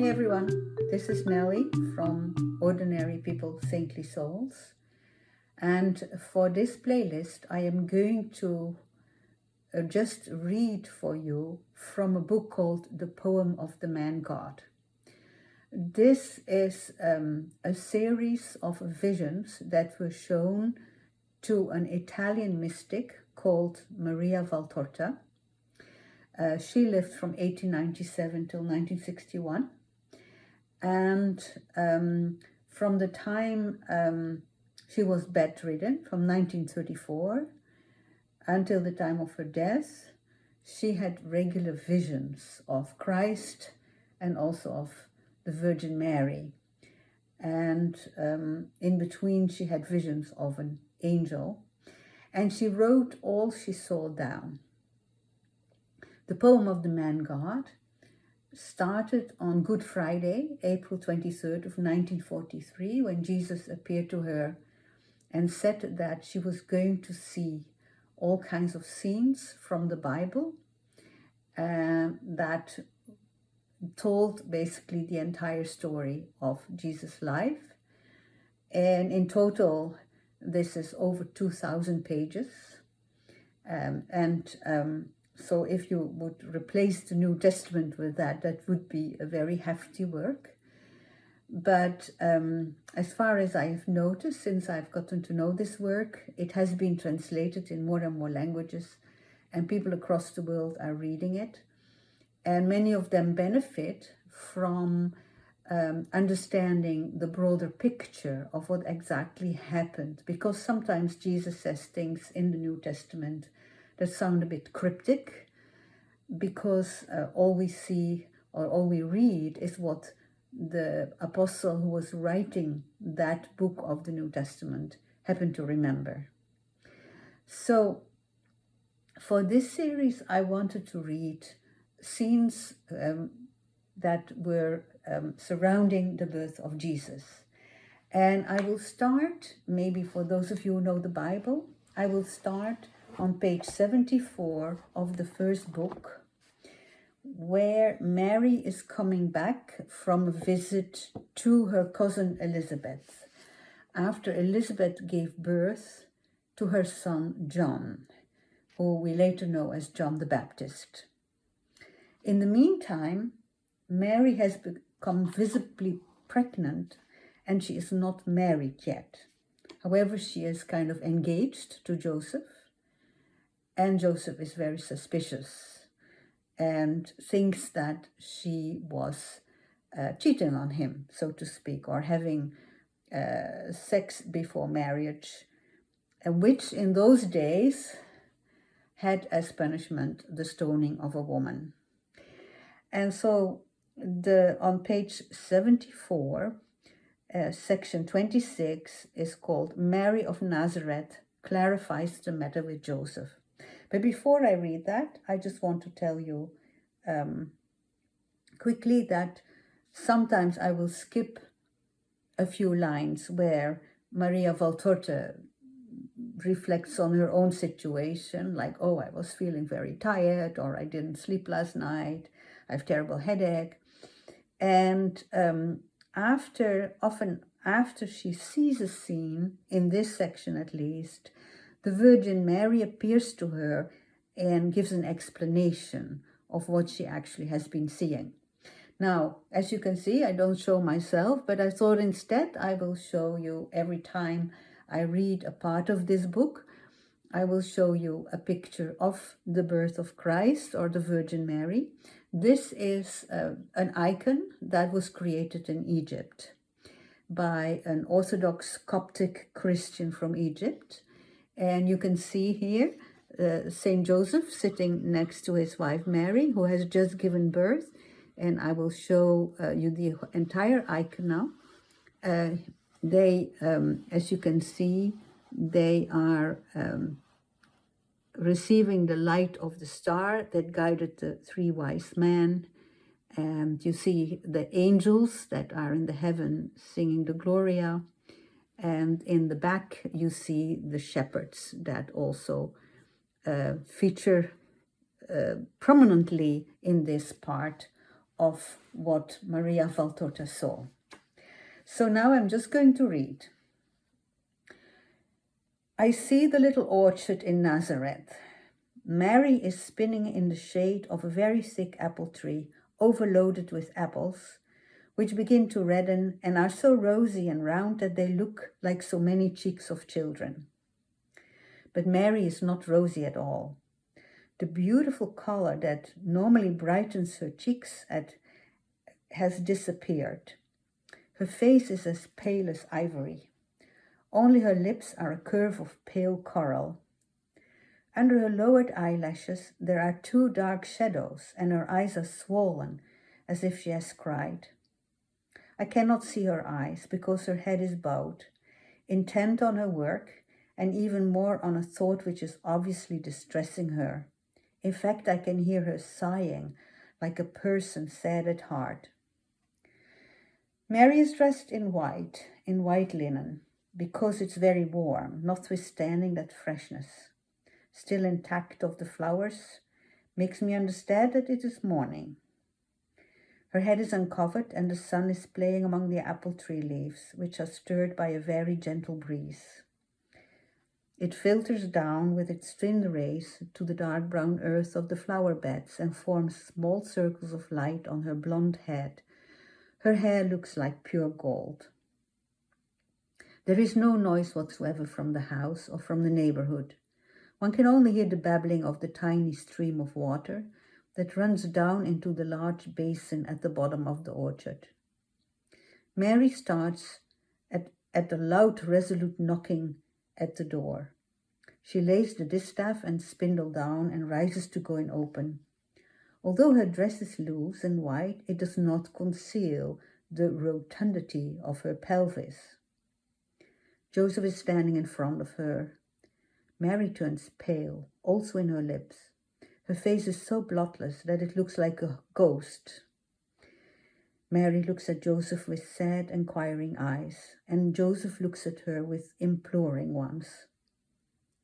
everyone, this is Nellie from Ordinary People, Saintly Souls, and for this playlist I am going to just read for you from a book called The Poem of the Man God. This is a series of visions that were shown to an Italian mystic called Maria Valtorta. She lived from 1897 till 1961, and from the time she was bedridden, from 1934 until the time of her death, she had regular visions of Christ and also of the Virgin Mary. And in between she had visions of an angel, and she wrote all she saw down. The Poem of the Man God started on Good Friday, April 23rd of 1943, when Jesus appeared to her and said that she was going to see all kinds of scenes from the Bible that told basically the entire story of Jesus' life. And in total, this is over 2,000 pages. So if you would replace the New Testament with that, that would be a very hefty work. But as far as I've noticed, since I've gotten to know this work, it has been translated in more and more languages, and people across the world are reading it. And many of them benefit from understanding the broader picture of what exactly happened, because sometimes Jesus says things in the New Testament that sound a bit cryptic, because all we see or all we read is what the apostle who was writing that book of the New Testament happened to remember. So for this series, I wanted to read scenes that were surrounding the birth of Jesus. And I will start, maybe for those of you who know the Bible, I will start on page 74 of the first book, where Mary is coming back from a visit to her cousin Elizabeth, after Elizabeth gave birth to her son John, who we later know as John the Baptist. In the meantime, Mary has become visibly pregnant, and she is not married yet. However, she is kind of engaged to Joseph, and Joseph is very suspicious and thinks that she was cheating on him, so to speak, or having sex before marriage, which in those days had as punishment the stoning of a woman. And so on page 74, section 26 is called Mary of Nazareth Clarifies the Matter with Joseph. But before I read that, I just want to tell you quickly that sometimes I will skip a few lines where Maria Valtorta reflects on her own situation, like, oh, I was feeling very tired, or I didn't sleep last night, I have terrible headache. And often after she sees a scene, in this section at least, the Virgin Mary appears to her and gives an explanation of what she actually has been seeing. Now, as you can see, I don't show myself, but I thought instead I will show you every time I read a part of this book. I will show you a picture of the birth of Christ or the Virgin Mary. This is an icon that was created in Egypt by an Orthodox Coptic Christian from Egypt. And you can see here Saint Joseph sitting next to his wife Mary, who has just given birth. And I will show you the entire icon now. As you can see, they are receiving the light of the star that guided the three wise men. And you see the angels that are in the heaven singing the Gloria. And in the back, you see the shepherds that also feature prominently in this part of what Maria Valtorta saw. So now I'm just going to read. I see the little orchard in Nazareth. Mary is spinning in the shade of a very thick apple tree, overloaded with apples, which begin to redden and are so rosy and round that they look like so many cheeks of children. But Mary is not rosy at all. The beautiful color that normally brightens her cheeks has disappeared. Her face is as pale as ivory. Only her lips are a curve of pale coral. Under her lowered eyelashes there are 2 dark shadows, and her eyes are swollen, as if she has cried. I cannot see her eyes, because her head is bowed, intent on her work, and even more on a thought which is obviously distressing her. In fact, I can hear her sighing, like a person sad at heart. Mary is dressed in white linen, because it's very warm, notwithstanding that freshness, still intact of the flowers, makes me understand that it is morning. Her head is uncovered, and the sun is playing among the apple tree leaves, which are stirred by a very gentle breeze. It filters down with its thin rays to the dark brown earth of the flower beds and forms small circles of light on her blonde head. Her hair looks like pure gold. There is no noise whatsoever from the house or from the neighborhood. One can only hear the babbling of the tiny stream of water that runs down into the large basin at the bottom of the orchard. Mary starts at the loud, resolute knocking at the door. She lays the distaff and spindle down and rises to go and open. Although her dress is loose and white, it does not conceal the rotundity of her pelvis. Joseph is standing in front of her. Mary turns pale, also in her lips. Her face is so bloodless that it looks like a ghost. Mary looks at Joseph with sad, inquiring eyes, and Joseph looks at her with imploring ones.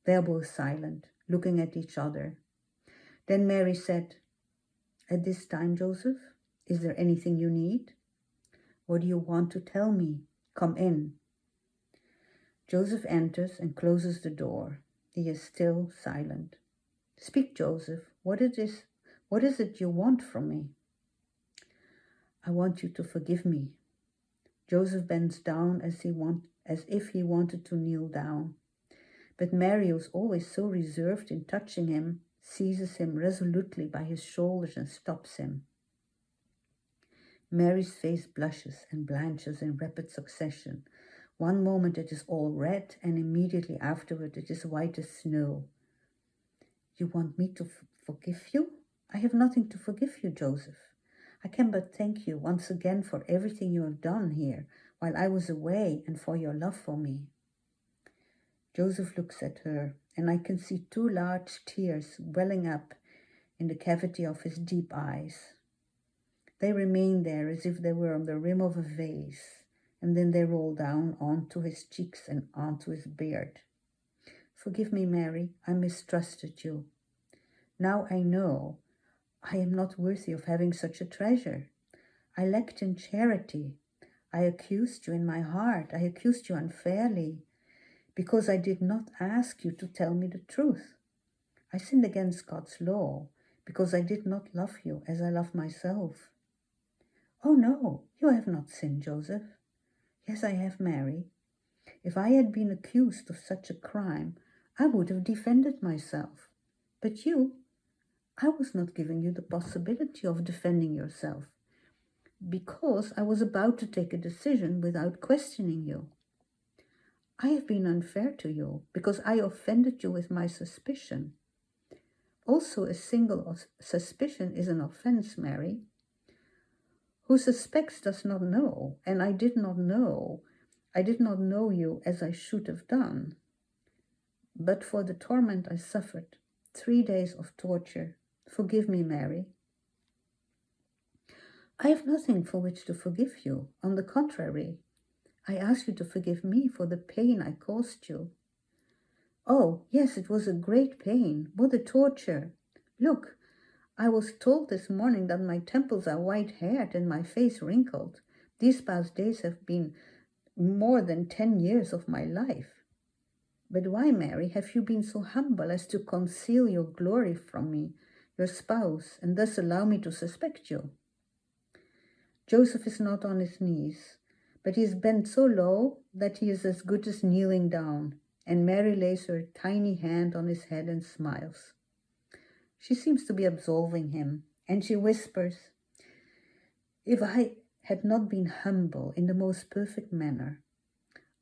They are both silent, looking at each other. Then Mary said, "At this time, Joseph, is there anything you need? What do you want to tell me? Come in." Joseph enters and closes the door. He is still silent. "Speak, Joseph. What is it you want from me?" "I want you to forgive me." Joseph bends down as if he wanted to kneel down. But Mary, who is always so reserved in touching him, seizes him resolutely by his shoulders and stops him. Mary's face blushes and blanches in rapid succession. One moment it is all red, and immediately afterward it is white as snow. "You want me to forgive you? I have nothing to forgive you, Joseph. I can but thank you once again for everything you have done here while I was away and for your love for me." Joseph looks at her, and I can see 2 large tears welling up in the cavity of his deep eyes. They remain there as if they were on the rim of a vase, and then they roll down onto his cheeks and onto his beard. "Forgive me, Mary, I mistrusted you. Now I know I am not worthy of having such a treasure. I lacked in charity. I accused you in my heart. I accused you unfairly, because I did not ask you to tell me the truth. I sinned against God's law, because I did not love you as I love myself." "Oh no, you have not sinned, Joseph." "Yes, I have, Mary. If I had been accused of such a crime, I would have defended myself. But I was not giving you the possibility of defending yourself, because I was about to take a decision without questioning you. I have been unfair to you, because I offended you with my suspicion. Also, a single suspicion is an offense, Mary. Who suspects does not know, and I did not know you as I should have done. But for the torment I suffered, 3 days of torture, forgive me, Mary." "I have nothing for which to forgive you. On the contrary, I ask you to forgive me for the pain I caused you." "Oh, yes, it was a great pain. What a torture. Look, I was told this morning that my temples are white-haired and my face wrinkled. These past days have been more than 10 years of my life. But why, Mary, have you been so humble as to conceal your glory from me, your spouse, and thus allow me to suspect you? Joseph is not on his knees, but he is bent so low that he is as good as kneeling down, and Mary lays her tiny hand on his head and smiles. She seems to be absolving him, and she whispers, "If I had not been humble in the most perfect manner,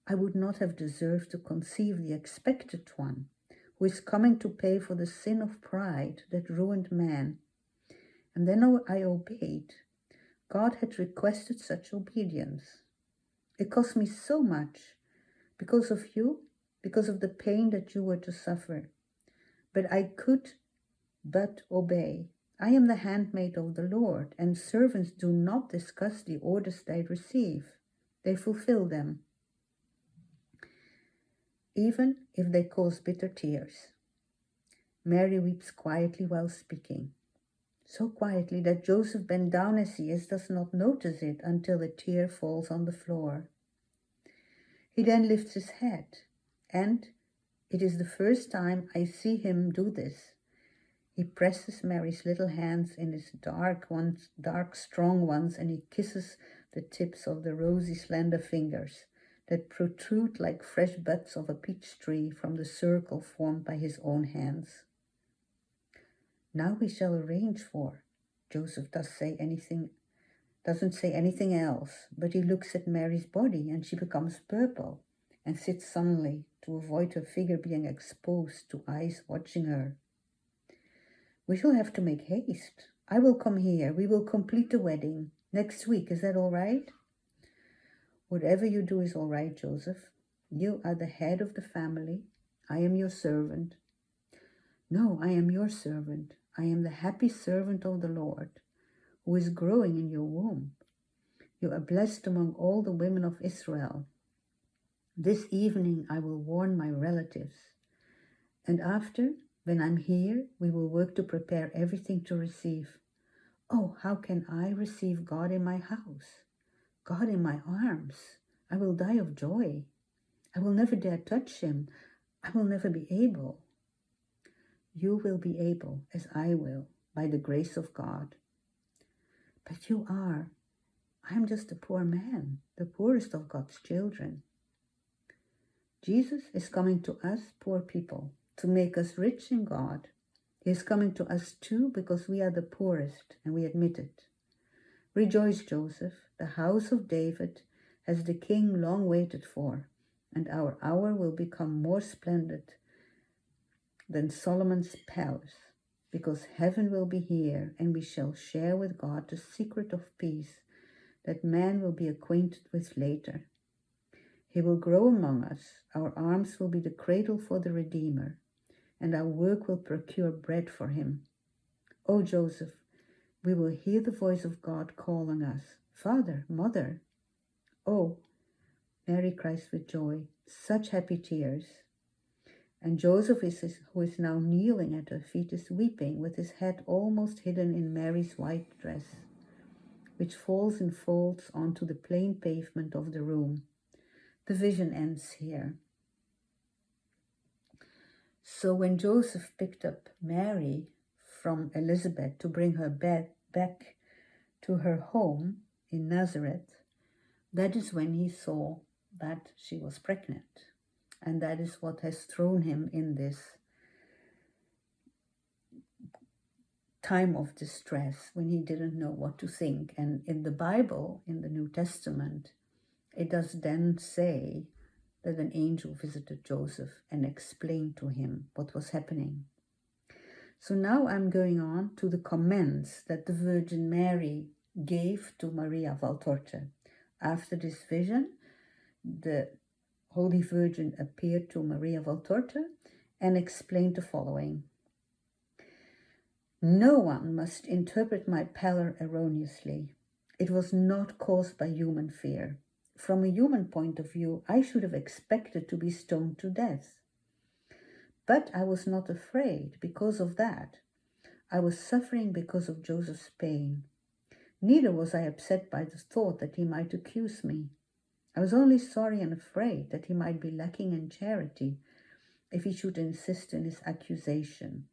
I would not have deserved to conceive the expected one, who is coming to pay for the sin of pride that ruined man." And then I obeyed. God had requested such obedience. It cost me so much, because of you, because of the pain that you were to suffer. But I could but obey. I am the handmaid of the Lord, and servants do not discuss the orders they receive. They fulfill them, even if they cause bitter tears. Mary weeps quietly while speaking, so quietly that Joseph, bent down as he is, does not notice it until a tear falls on the floor. He then lifts his head, and it is the first time I see him do this. He presses Mary's little hands in his dark, strong ones, and he kisses the tips of the rosy, slender fingers that protrude like fresh buds of a peach tree from the circle formed by his own hands. "Now we shall arrange for," Joseph doesn't say anything else, but he looks at Mary's body, and she becomes purple and sits suddenly to avoid her figure being exposed to eyes watching her. "We shall have to make haste. I will come here. We will complete the wedding next week. Is that all right?" "Whatever you do is all right, Joseph. You are the head of the family. I am your servant." "No, I am your servant. I am the happy servant of the Lord, who is growing in your womb. You are blessed among all the women of Israel. This evening I will warn my relatives. And after, when I'm here, we will work to prepare everything to receive. Oh, how can I receive God in my house? God in my arms? I will die of joy. I will never dare touch him. I will never be able." "You will be able, as I will, by the grace of God." "But you are. I am just a poor man, the poorest of God's children." Jesus is coming to us, poor people, to make us rich in God. He is coming to us too, because we are the poorest, and we admit it. Rejoice, Joseph. The house of David has the king long waited for, and our hour will become more splendid than Solomon's palace, because heaven will be here, and we shall share with God the secret of peace that man will be acquainted with later. He will grow among us. Our arms will be the cradle for the Redeemer, and our work will procure bread for him. Oh, Joseph, we will hear the voice of God calling us, "Father, Mother." Oh, Mary cries with joy, such happy tears. And Joseph, who is now kneeling at her feet, is weeping, with his head almost hidden in Mary's white dress, which falls in folds onto the plain pavement of the room. The vision ends here. So when Joseph picked up Mary from Elizabeth to bring her back to her home in Nazareth, that is when he saw that she was pregnant. And that is what has thrown him in this time of distress when he didn't know what to think. And in the Bible, in the New Testament, it does then say that an angel visited Joseph and explained to him what was happening. So now I'm going on to the comments that the Virgin Mary gave to Maria Valtorta. After this vision, the Holy Virgin appeared to Maria Valtorta and explained the following. "No one must interpret my pallor erroneously. It was not caused by human fear. From a human point of view, I should have expected to be stoned to death. But I was not afraid because of that. I was suffering because of Joseph's pain. Neither was I upset by the thought that he might accuse me. I was only sorry and afraid that he might be lacking in charity if he should insist in his accusation.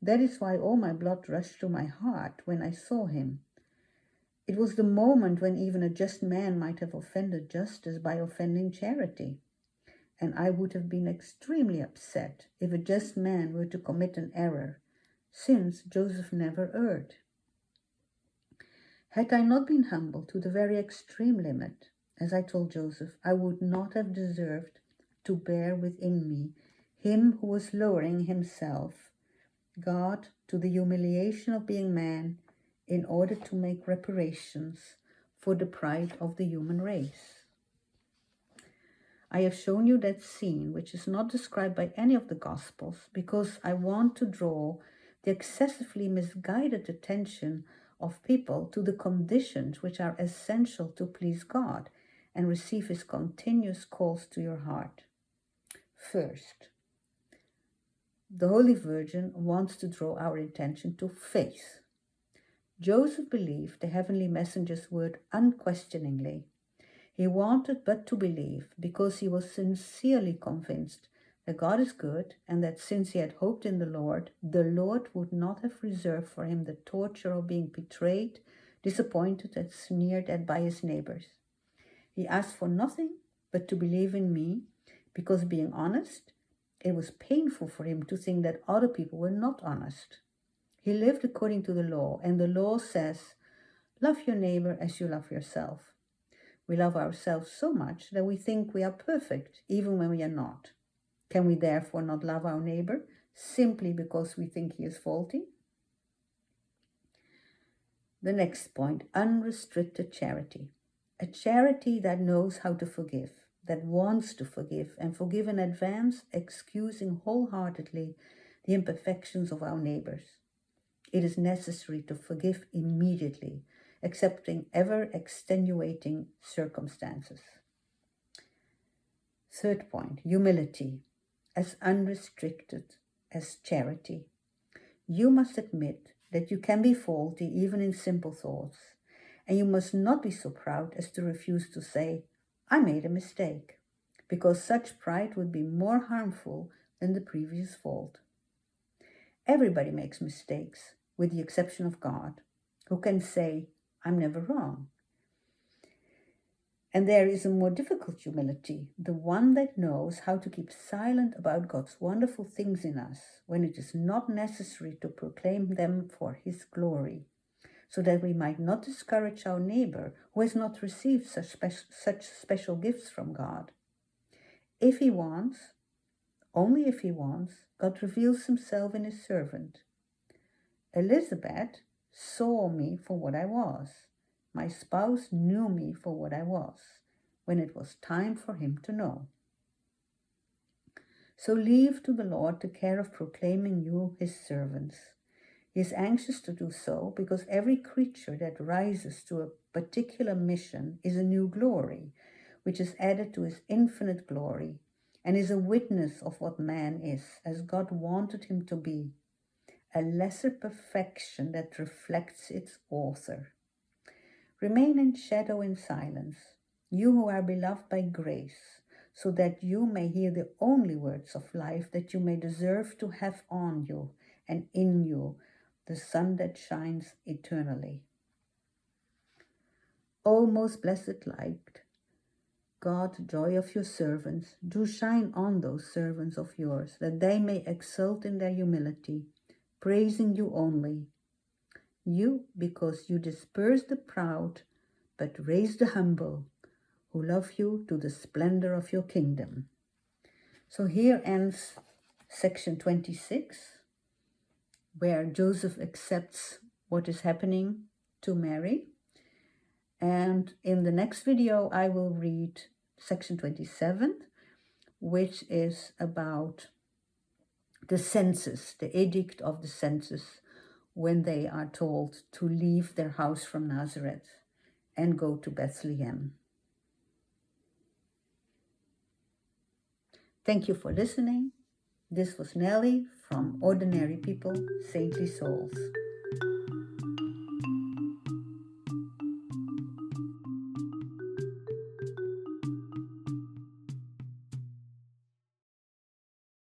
That is why all my blood rushed through my heart when I saw him. It was the moment when even a just man might have offended justice by offending charity. And I would have been extremely upset if a just man were to commit an error, since Joseph never erred. Had I not been humble to the very extreme limit, as I told Joseph, I would not have deserved to bear within me him who was lowering himself, God, to the humiliation of being man, in order to make reparations for the pride of the human race. I have shown you that scene, which is not described by any of the Gospels, because I want to draw the excessively misguided attention of people to the conditions which are essential to please God and receive His continuous calls to your heart. First, the Holy Virgin wants to draw our attention to faith. Joseph believed the heavenly messenger's word unquestioningly. He wanted but to believe because he was sincerely convinced that God is good and that since he had hoped in the Lord would not have reserved for him the torture of being betrayed, disappointed, and sneered at by his neighbors. He asked for nothing but to believe in me because, being honest, it was painful for him to think that other people were not honest. He lived according to the law, and the law says, love your neighbor as you love yourself. We love ourselves so much that we think we are perfect, even when we are not. Can we therefore not love our neighbor simply because we think he is faulty? The next point, unrestricted charity. A charity that knows how to forgive, that wants to forgive and forgive in advance, excusing wholeheartedly the imperfections of our neighbors. It is necessary to forgive immediately, accepting ever extenuating circumstances. Third point, humility, as unrestricted as charity. You must admit that you can be faulty even in simple thoughts, and you must not be so proud as to refuse to say, I made a mistake, because such pride would be more harmful than the previous fault. Everybody makes mistakes, with the exception of God, who can say, I'm never wrong. And there is a more difficult humility, the one that knows how to keep silent about God's wonderful things in us when it is not necessary to proclaim them for His glory, so that we might not discourage our neighbor who has not received such special gifts from God. If he wants, only if he wants, God reveals Himself in His servant. Elizabeth saw me for what I was. My spouse knew me for what I was, when it was time for him to know. So leave to the Lord the care of proclaiming you His servants. He is anxious to do so because every creature that rises to a particular mission is a new glory, which is added to His infinite glory, and is a witness of what man is, as God wanted him to be, a lesser perfection that reflects its author. Remain in shadow and silence, you who are beloved by grace, so that you may hear the only words of life that you may deserve to have on you and in you, the sun that shines eternally. O most blessed light, God, joy of your servants, do shine on those servants of yours, that they may exult in their humility, praising you only. You, because you disperse the proud, but raise the humble, who love you to the splendor of your kingdom. So here ends section 26, where Joseph accepts what is happening to Mary. And in the next video, I will read section 27, which is about the census, the edict of the census, when they are told to leave their house from Nazareth and go to Bethlehem. Thank you for listening. This was Nelly from Ordinary People, Saintly Souls.